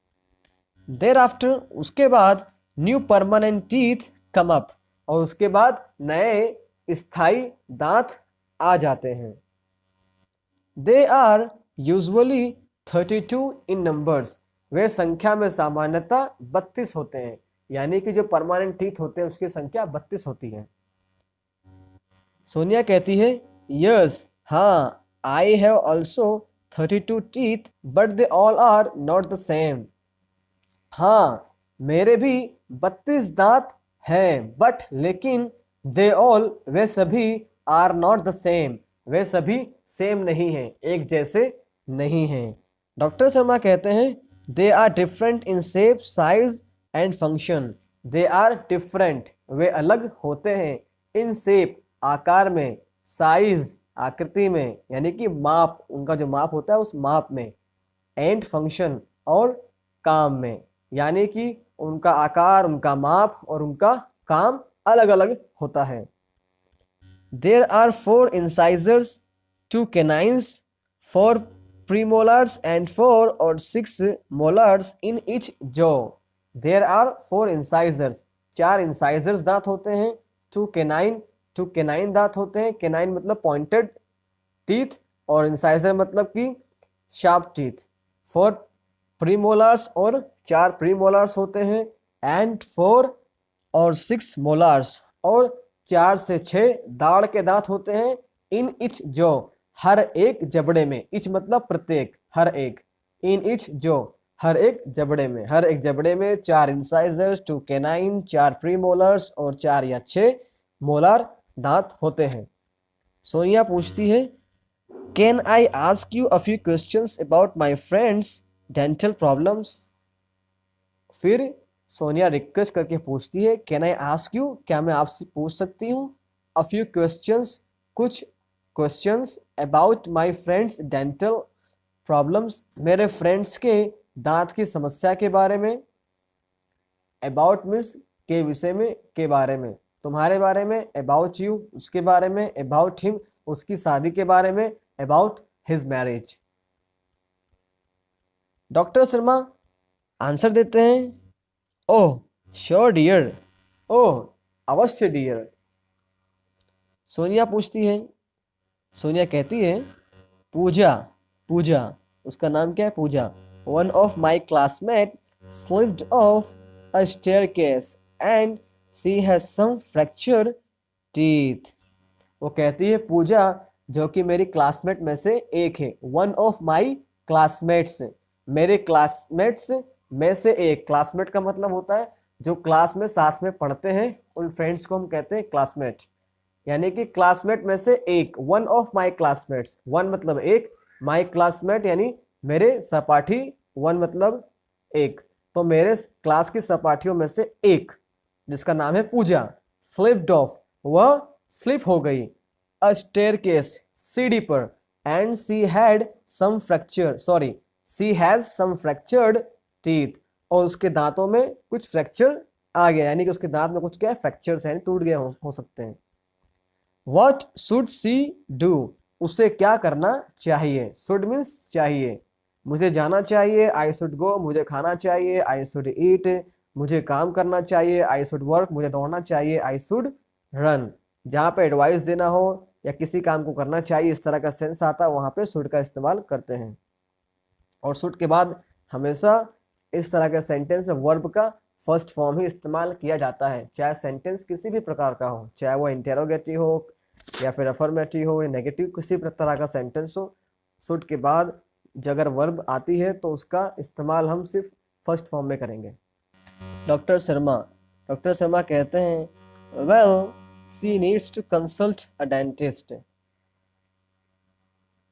देर आफ्टर, उसके बाद new permanent teeth come up, और उसके बाद नए स्थायी दांत आ जाते हैं। They are usually 32 in numbers, वे संख्या में सामान्यतः 32 होते हैं, यानी कि जो परमानेंट टीथ होते हैं उसकी संख्या 32 होती है। सोनिया कहती है यस, हाँ, I have also 32 teeth but they all are not the same. हाँ, मेरे भी 32 दांत हैं, बट लेकिन दे ऑल, वे सभी, आर नॉट द सेम, वे सभी सेम नहीं हैं, एक जैसे नहीं हैं। डॉक्टर शर्मा कहते हैं they are different in shape, size and function. They are different, वे अलग होते हैं, इन शेप, आकार में, साइज, आकृति में, यानी कि माप, उनका जो माप होता है उस माप में, एंड फंक्शन, और काम में, यानी कि उनका आकार, उनका माप और उनका काम अलग अलग होता है। There are 4 incisors, 2 canines, 4 premolars and 4 or 6 molars in each jaw. There are 4 incisors, 4 incisors दांत होते हैं, 2 canine दांत होते हैं। canine मतलब pointed teeth और incisor मतलब कि sharp teeth। 4 premolars और 4 premolars होते हैं and 4 और 6 molars और 4 से 6 दाढ़ के दांत होते हैं। इन इच जो, हर एक जबड़े में। इच मतलब प्रत्येक, हर एक। इन इच जो, हर एक जबड़े में। हर एक जबड़े में 4 इंसाइजर्स, 2 कैनाइन, 4 प्रीमोलर्स और 4 या 6 मोलार दांत होते हैं। सोनिया पूछती है, can I ask you a few questions about my friends dental problems. फिर सोनिया रिक्वेस्ट करके पूछती है, कैन आई आस्क यू, क्या मैं आपसे पूछ सकती हूँ, अ फ्यू क्वेश्चंस, कुछ questions, about my friends dental problems, मेरे फ्रेंड्स के दांत की समस्या के बारे में। अबाउट मीन्स के विषय में, के बारे में, तुम्हारे बारे में। अबाउट यू उसके बारे में। अबाउट हिम उसकी शादी के बारे में। About his marriage. Doctor Sharma answer देते हैं, ओह श्योर डियर, ओह अवश्य डियर। सोनिया पूछती है, सोनिया कहती है, पूजा, पूजा उसका नाम क्या है, Pooja. One of my classmate slipped off a staircase and she has some fracture teeth. वो कहती है पूजा, जो कि मेरी क्लासमेट में से एक है। वन ऑफ माई क्लासमेट्स, मेरे क्लासमेट्स में से एक। क्लासमेट का मतलब होता है जो क्लास में साथ में पढ़ते हैं, उन फ्रेंड्स को हम कहते हैं क्लासमेट। यानी कि क्लासमेट में से एक। One of my classmates, one मतलब एक, माई क्लासमेट यानी मेरे सहपाठी, वन मतलब एक। तो मेरे क्लास की सहपाठियों में से एक, जिसका नाम है पूजा, स्लिप्ड ऑफ, वह स्लिप हो गई, अ स्टेयरकेस सीढ़ी पर, and she had some fracture, sorry she has some fractured teeth, और उसके दांतों में कुछ फ्रैक्चर आ गया, यानी कि उसके दांत में कुछ क्या फ्रैक्चर्स हैं, टूट गए हो सकते हैं। What should she do? उसे क्या करना चाहिए। should means चाहिए, मुझे जाना चाहिए, I should go, मुझे खाना चाहिए, I should eat, मुझे काम करना चाहिए, I should work, मुझे दौड़ना चाहिए, I should run। जहाँ पे एडवाइस देना हो या किसी काम को करना चाहिए, इस तरह का सेंस आता है, वहाँ पे should का इस्तेमाल करते हैं। और should के बाद हमेशा इस तरह के सेंटेंस में वर्ब का फर्स्ट फॉर्म ही इस्तेमाल किया जाता है, चाहे सेंटेंस किसी भी प्रकार का हो, चाहे वो इंटेरोगेटिव हो या फिर अफर्मेटिव हो या नेगेटिव, किसी भी तरह का सेंटेंस हो। शुड के बाद अगर वर्ब आती है तो उसका इस्तेमाल हम सिर्फ फर्स्ट फॉर्म में करेंगे। डॉक्टर शर्मा कहते हैं, well she needs to consult a dentist.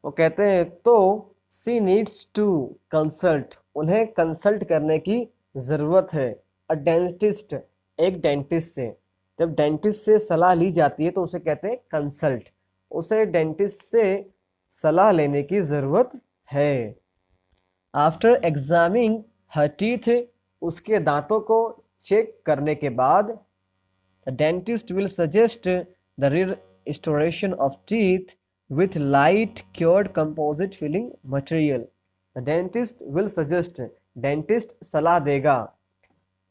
वो कहते हैं तो शी नीड्स टू कंसल्ट, उन्हें कंसल्ट करने की ज़रूरत है, अ डेंटिस्ट, एक डेंटिस्ट से। जब डेंटिस्ट से सलाह ली जाती है तो उसे कहते हैं कंसल्ट, उसे डेंटिस्ट से सलाह लेने की ज़रूरत है। आफ्टर एग्जामिंग हर टीथ, उसके दांतों को चेक करने के बाद, the dentist will suggest the restoration of teeth with light cured composite filling material. The dentist will suggest, dentist सलाह देगा,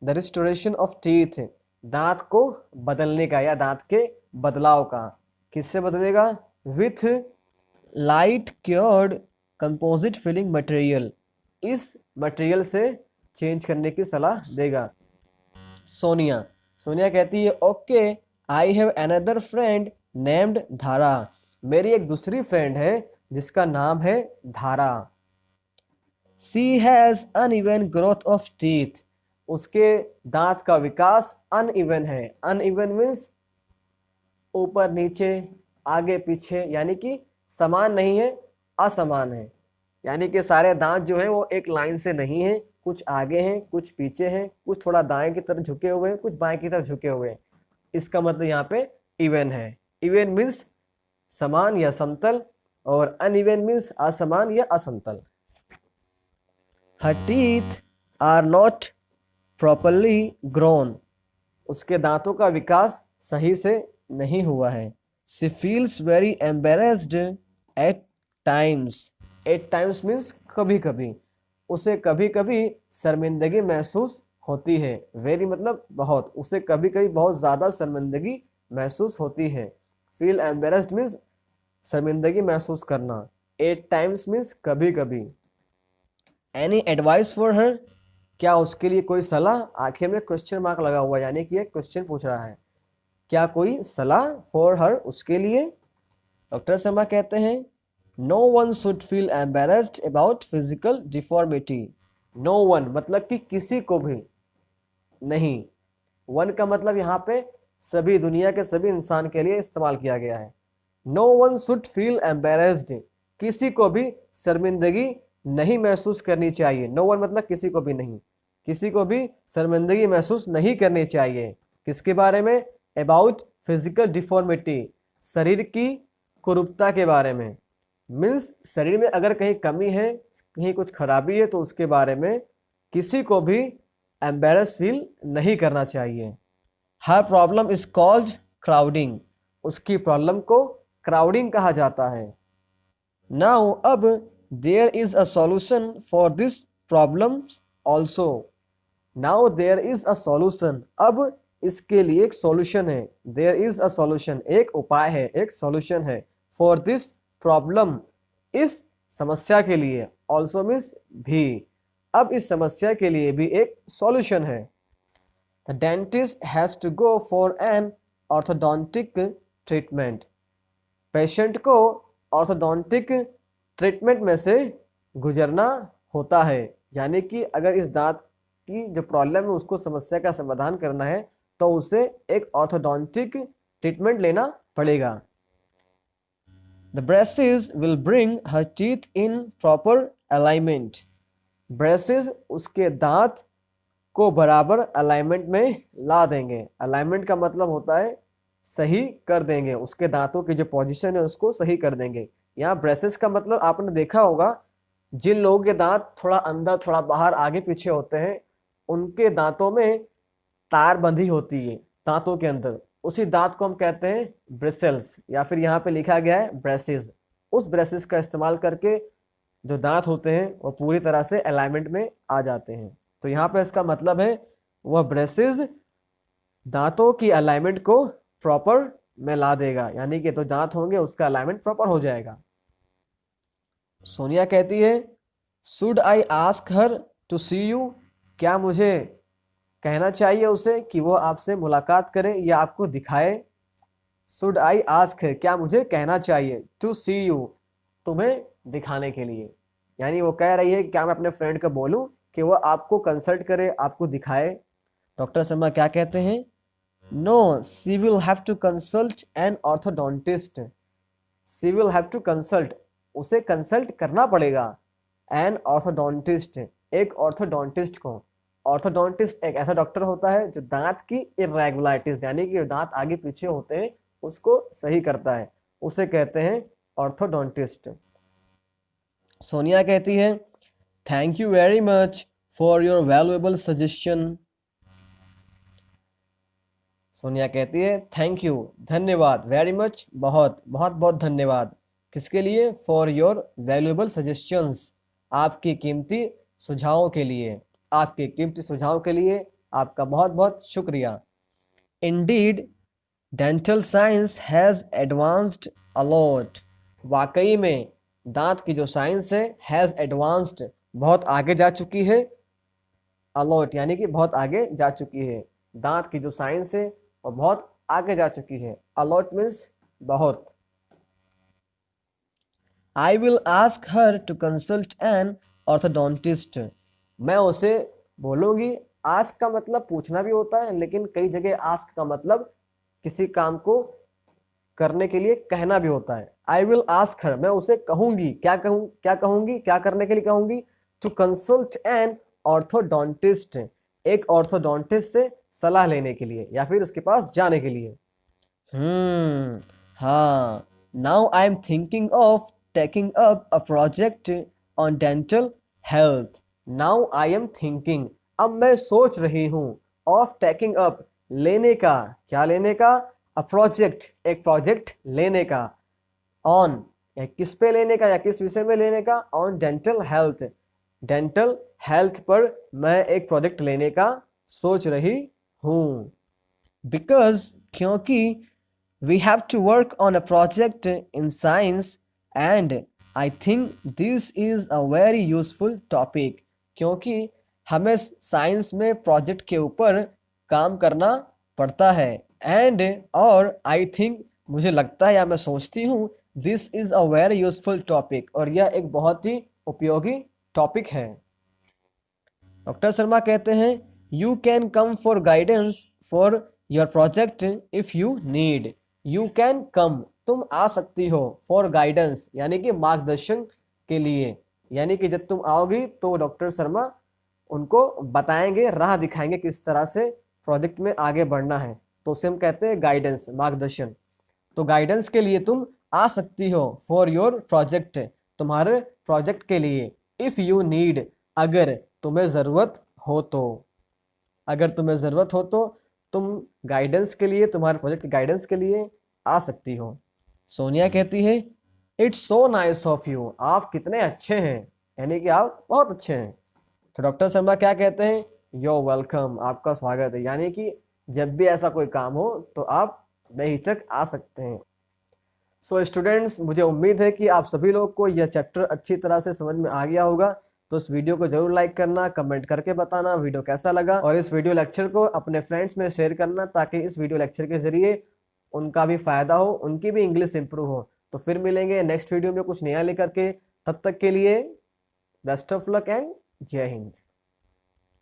the restoration of teeth, दांत को बदलने का या दांत के बदलाव का। किससे बदलेगा, with light cured composite filling material, इस मटेरियल से चेंज करने की सलाह देगा। सोनिया कहती है, okay I have another friend named धारा, मेरी एक दूसरी फ्रेंड है जिसका नाम है धारा। She has uneven growth of teeth, उसके दांत का विकास अनइवन है। अनइवन मीन्स ऊपर नीचे, आगे पीछे, यानी कि समान नहीं है, असमान है। यानी कि सारे दांत जो है वो एक लाइन से नहीं है, कुछ आगे हैं, कुछ पीछे हैं, कुछ थोड़ा दाएं की तरफ झुके हुए हैं, कुछ बाएं की तरफ झुके हुए हैं। इसका मतलब यहाँ पे इवन है। इवन मीन्स समान या समतल, और अनइवन मीन्स असमान या असमतल। Her teeth are not properly grown, उसके दांतों का विकास सही से नहीं हुआ है। She feels very embarrassed at times. At times means कभी कभी, उसे कभी कभी शर्मिंदगी महसूस होती है। वेरी मतलब बहुत, उसे कभी कभी बहुत ज़्यादा शर्मिंदगी महसूस होती है। फील एम्बेरस्ड मीन्स शर्मिंदगी महसूस करना। एट टाइम्स मीन्स कभी कभी। एनी एडवाइस फॉर हर, क्या उसके लिए कोई सलाह? आखिर में क्वेश्चन मार्क लगा हुआ है, यानी कि एक क्वेश्चन पूछ रहा है। क्या कोई सलाह फॉर हर, उसके लिए? डॉक्टर शर्मा कहते हैं no one should feel embarrassed about physical deformity. No one मतलब कि किसी को भी नहीं। वन का मतलब यहाँ पे सभी, दुनिया के सभी इंसान के लिए इस्तेमाल किया गया है। No one should feel embarrassed, किसी को भी शर्मिंदगी नहीं महसूस करनी चाहिए। नो वन मतलब किसी को भी नहीं, किसी को भी शर्मिंदगी महसूस नहीं करनी चाहिए। किसके बारे में? अबाउट फिजिकल डिफॉर्मिटी, शरीर की कुरूपता के बारे में। मीन्स शरीर में अगर कहीं कमी है, कहीं कुछ खराबी है, तो उसके बारे में किसी को भी एम्बेरस फील नहीं करना चाहिए। हर प्रॉब्लम इज कॉल्ड क्राउडिंग, उसकी प्रॉब्लम को क्राउडिंग कहा जाता है। नाउ अब there is a solution for this problem also. Now there is a solution, अब इसके लिए एक सॉल्यूशन है। देयर इज अ सॉल्यूशन, एक उपाय है, एक सॉल्यूशन है। फॉर दिस प्रॉब्लम, इस समस्या के लिए। ऑल्सो मीन्स भी, अब इस समस्या के लिए भी एक सॉल्यूशन है। The dentist has to go for an orthodontic treatment. Patient को ऑर्थोडोंटिक ट्रीटमेंट में से गुजरना होता है, यानी कि अगर इस दांत की जो प्रॉब्लम है उसको, समस्या का समाधान करना है, तो उसे एक ऑर्थोडोंटिक ट्रीटमेंट लेना पड़ेगा। The braces will bring her teeth in proper alignment. Braces उसके दांत को बराबर अलाइनमेंट में ला देंगे। अलाइनमेंट का मतलब होता है सही कर देंगे, उसके दांतों की जो पोजीशन है उसको सही कर देंगे। यहाँ ब्रेसेस का मतलब आपने देखा होगा, जिन लोगों के दांत थोड़ा अंदर थोड़ा बाहर आगे पीछे होते हैं, उनके दांतों में तार बंधी होती है दांतों के अंदर, उसी दांत को हम कहते हैं ब्रिसल्स, या फिर यहाँ पे लिखा गया है ब्रेसेस। उस ब्रेसेस का इस्तेमाल करके जो दांत होते हैं वो पूरी तरह से अलाइनमेंट में आ जाते हैं। तो यहाँ पे इसका मतलब है वह ब्रेसेस दांतों की अलाइनमेंट को प्रॉपर में ला देगा, यानी कि तो दांत होंगे उसका अलाइनमेंट प्रॉपर हो जाएगा। सोनिया कहती है should I ask her to see you, क्या मुझे कहना चाहिए उसे कि वो आपसे मुलाकात करे या आपको दिखाए? शुड आई आस्क है, क्या मुझे कहना चाहिए, टू सी यू, तुम्हें दिखाने के लिए। यानी वो कह रही है कि क्या मैं अपने फ्रेंड को बोलूं कि वो आपको कंसल्ट करे, आपको दिखाए? डॉक्टर शर्मा क्या कहते हैं no, she will have to consult an orthodontist. She will have to consult, उसे कंसल्ट करना पड़ेगा। एन ऑर्थोडोंटिस्ट, एक ऑर्थोडोंटिस्ट को। ऑर्थोडोंटिस्ट एक ऐसा डॉक्टर होता है जो दांत की इरेगुलरिटीज, यानी कि दांत आगे पीछे होते हैं उसको सही करता है, उसे कहते हैं ऑर्थोडोंटिस्ट। सोनिया कहती है thank you very much for your valuable suggestion. Sonia कहती है थैंक यू, धन्यवाद, वेरी मच बहुत, बहुत बहुत धन्यवाद। किसके लिए? फॉर योर वैल्यूएबल सजेशंस, आपकी कीमती सुझावों के लिए। आपके कीमती सुझावों के लिए आपका बहुत बहुत शुक्रिया। Indeed dental science has advanced a lot. वाकई में दांत की जो साइंस है हैज़ एडवांस्ड, बहुत आगे जा चुकी है। अलॉट यानी कि बहुत आगे जा चुकी है। दांत की जो साइंस है वो बहुत आगे जा चुकी है। अलॉट मीन्स बहुत। I will ask her to consult an orthodontist. मैं उसे बोलूँगी, आस्क का मतलब पूछना भी होता है, लेकिन कई जगह आस्क का मतलब किसी काम को करने के लिए कहना भी होता है। आई विल आस्क हर, मैं उसे कहूँगी, क्या कहूँ, क्या कहूँगी, क्या करने के लिए कहूँगी? टू कंसल्ट एन ऑर्थोडोंटिस्ट, एक ऑर्थोडोंटिस्ट से सलाह लेने के लिए या फिर उसके पास जाने के लिए। हाँ, now I am thinking of taking up a project on dental health. Now I am thinking, अब मैं सोच रही हूँ ऑफ टेकिंग अप, लेने का, क्या लेने का, अ प्रोजेक्ट, एक प्रोजेक्ट लेने का, ऑन, या किस पे लेने का या किस विषय में लेने का, on dental health, dental health पर मैं एक प्रोजेक्ट लेने का सोच रही हूँ। बिकॉज, क्योंकि we have to work on a project in science and I think this is a very useful topic, क्योंकि हमें साइंस में प्रोजेक्ट के ऊपर काम करना पड़ता है, एंड और आई थिंक, मुझे लगता है या मैं सोचती हूँ, this is a very useful topic, और यह एक बहुत ही उपयोगी टॉपिक है। डॉक्टर शर्मा कहते हैं you can come for guidance for your project if you need. You can come, तुम आ सकती हो, फॉर गाइडेंस यानी कि मार्गदर्शन के लिए, यानी कि जब तुम आओगी तो डॉक्टर शर्मा उनको बताएंगे, राह दिखाएंगे किस तरह से प्रोजेक्ट में आगे बढ़ना है, तो उसे हम कहते हैं गाइडेंस, मार्गदर्शन। तो गाइडेंस के लिए तुम आ सकती हो, फॉर योर प्रोजेक्ट, तुम्हारे प्रोजेक्ट के लिए, इफ़ यू नीड, अगर तुम्हें ज़रूरत हो तो, अगर तुम्हें ज़रूरत हो तो तुम गाइडेंस के लिए, तुम्हारे प्रोजेक्ट की गाइडेंस के लिए आ सकती हो। सोनिया कहती है it's so nice of you, आप कितने अच्छे हैं, यानी कि आप बहुत अच्छे हैं। तो डॉक्टर शर्मा क्या कहते हैं, यो वेलकम, आपका स्वागत है, यानी कि जब भी ऐसा कोई काम हो तो आप बेहिचक आ सकते हैं। सो स्टूडेंट्स, मुझे उम्मीद है कि आप सभी लोग को यह चैप्टर अच्छी तरह से समझ में आ गया होगा। तो इस वीडियो को जरूर लाइक करना, कमेंट करके बताना वीडियो कैसा लगा, और इस वीडियो लेक्चर को अपने फ्रेंड्स में शेयर करना, ताकि इस वीडियो लेक्चर के जरिए उनका भी फायदा हो, उनकी भी इंग्लिश इंप्रूव हो। तो फिर मिलेंगे नेक्स्ट वीडियो में कुछ नया लेकर के, तब तक के लिए बेस्ट ऑफ लक एंड जय हिंद।